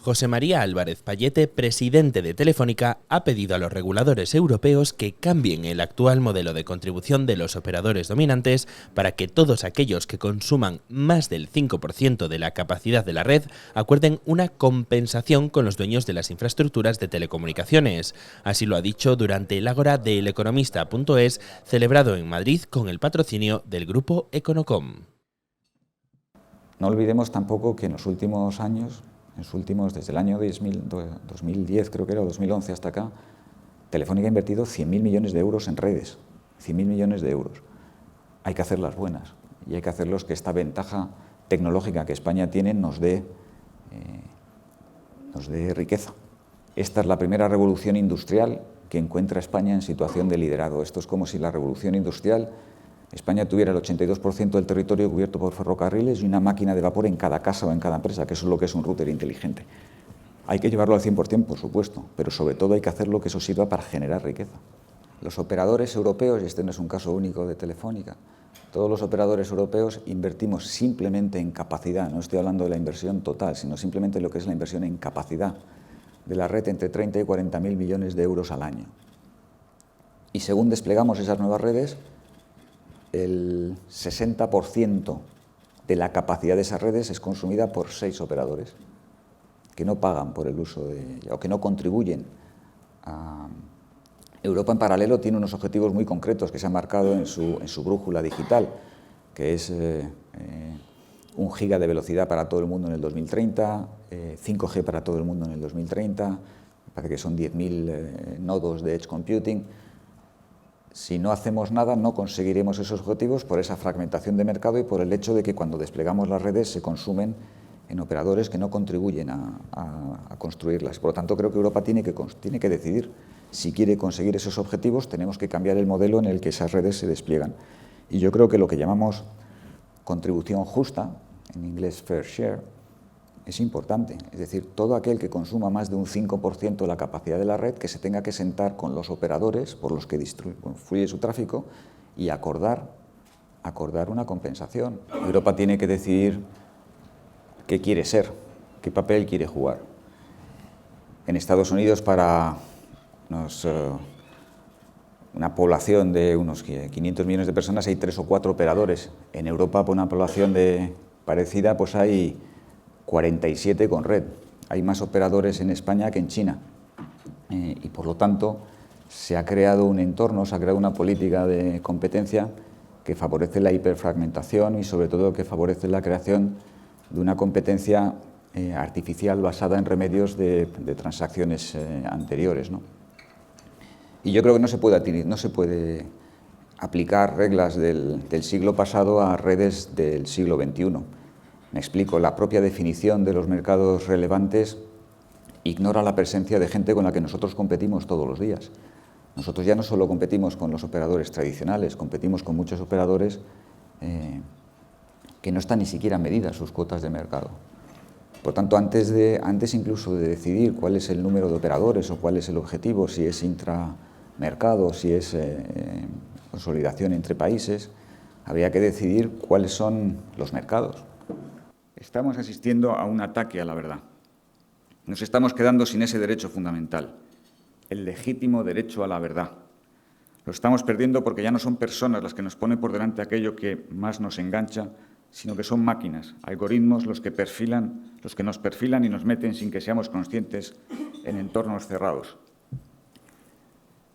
José María Álvarez Payete, presidente de Telefónica, ha pedido a los reguladores europeos que cambien el actual modelo de contribución de los operadores dominantes para que todos aquellos que consuman más del 5% de la capacidad de la red acuerden una compensación con los dueños de las infraestructuras de telecomunicaciones. Así lo ha dicho durante el Ágora de eleconomista.es, celebrado en Madrid con el patrocinio del grupo Econocom. No olvidemos tampoco que en los últimos años, desde el año 2010 creo que era, o 2011 hasta acá, Telefónica ha invertido 100.000 millones de euros en redes, 100.000 millones de euros. Hay que hacerlas buenas y hay que hacerlos que esta ventaja tecnológica que España tiene nos dé riqueza. Esta es la primera revolución industrial que encuentra España en situación de liderazgo. Esto es como si la revolución industrial España tuviera el 82% del territorio cubierto por ferrocarriles y una máquina de vapor en cada casa o en cada empresa, que eso es lo que es un router inteligente. Hay que llevarlo al 100%, por supuesto, pero sobre todo hay que hacerlo que eso sirva para generar riqueza. Los operadores europeos, y este no es un caso único de Telefónica, todos los operadores europeos invertimos simplemente en capacidad, no estoy hablando de la inversión total, sino simplemente lo que es la inversión en capacidad de la red entre 30 y 40.000 millones de euros al año. Y según desplegamos esas nuevas redes, el 60% de la capacidad de esas redes es consumida por 6 operadores que no pagan por el uso de ella o que no contribuyen a... Europa en paralelo tiene unos objetivos muy concretos que se han marcado en su brújula digital, que es 1 giga de velocidad para todo el mundo en el 2030, 5G para todo el mundo en el 2030, me parece que son 10.000 nodos de Edge Computing. Si no hacemos nada, no conseguiremos esos objetivos por esa fragmentación de mercado y por el hecho de que cuando desplegamos las redes se consumen en operadores que no contribuyen a construirlas. Por lo tanto, creo que Europa tiene que decidir si quiere conseguir esos objetivos. Tenemos que cambiar el modelo en el que esas redes se despliegan. Y yo creo que lo que llamamos contribución justa, en inglés fair share, es importante. Es decir, todo aquel que consuma más de un 5% de la capacidad de la red, que se tenga que sentar con los operadores por los que fluye su tráfico y acordar una compensación. Europa tiene que decidir qué quiere ser, qué papel quiere jugar. En Estados Unidos, para una población de unos 500 millones de personas, hay 3 o 4 operadores. En Europa, por una población parecida, pues hay 47 con red. Hay más operadores en España que en China. Y por lo tanto, se ha creado un entorno, se ha creado una política de competencia que favorece la hiperfragmentación y sobre todo que favorece la creación de una competencia artificial basada en remedios de transacciones anteriores, ¿no? Y yo creo que no se puede aplicar reglas del siglo pasado a redes del siglo XXI. Me explico, la propia definición de los mercados relevantes ignora la presencia de gente con la que nosotros competimos todos los días. Nosotros ya no solo competimos con los operadores tradicionales, competimos con muchos operadores que no están ni siquiera medidas sus cuotas de mercado. Por tanto, antes incluso de decidir cuál es el número de operadores o cuál es el objetivo, si es intramercado, si es consolidación entre países, habría que decidir cuáles son los mercados. Estamos asistiendo a un ataque a la verdad. Nos estamos quedando sin ese derecho fundamental, el legítimo derecho a la verdad. Lo estamos perdiendo porque ya no son personas las que nos ponen por delante aquello que más nos engancha, sino que son máquinas, algoritmos los que nos perfilan y nos meten sin que seamos conscientes en entornos cerrados.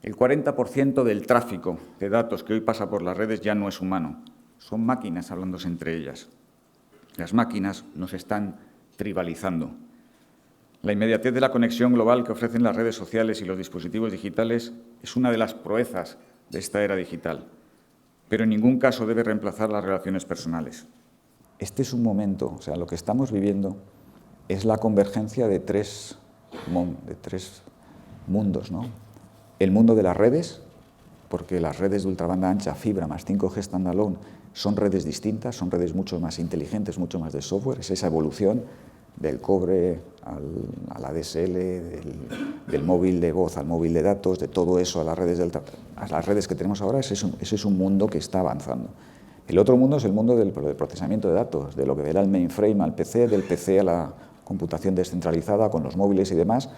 El 40% del tráfico de datos que hoy pasa por las redes ya no es humano, son máquinas hablándose entre ellas. Las máquinas nos están tribalizando. La inmediatez de la conexión global que ofrecen las redes sociales y los dispositivos digitales es una de las proezas de esta era digital, pero en ningún caso debe reemplazar las relaciones personales. Este es un momento, o sea, lo que estamos viviendo es la convergencia de tres mundos, ¿no? El mundo de las redes, porque las redes de ultrabanda ancha, fibra más 5G standalone son redes distintas, son redes mucho más inteligentes, mucho más de software, es esa evolución del cobre a la DSL, del móvil de voz al móvil de datos, de todo eso a las redes que tenemos ahora, ese es un mundo que está avanzando. El otro mundo es el mundo del procesamiento de datos, de lo que verá el mainframe al PC, del PC a computación descentralizada con los móviles y demás,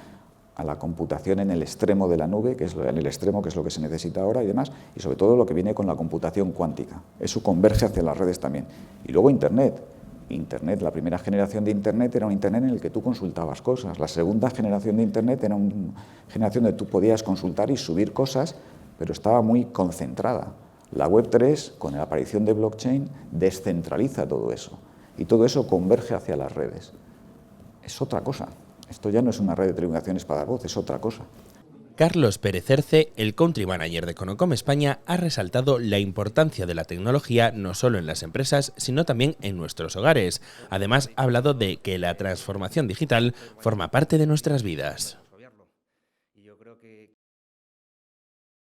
a la computación en el extremo de la nube, que es lo que se necesita ahora y demás, y sobre todo lo que viene con la computación cuántica. Eso converge hacia las redes también. Y luego Internet. La primera generación de Internet era un Internet en el que tú consultabas cosas. La segunda generación de Internet era una generación donde tú podías consultar y subir cosas, pero estaba muy concentrada. La Web 3, con la aparición de blockchain, descentraliza todo eso. Y todo eso converge hacia las redes. Es otra cosa. Esto ya no es una red de telecomunicaciones para dar voz, es otra cosa. Carlos Pérez Cerce, el Country Manager de Econocom España, ha resaltado la importancia de la tecnología no solo en las empresas, sino también en nuestros hogares. Además, ha hablado de que la transformación digital forma parte de nuestras vidas.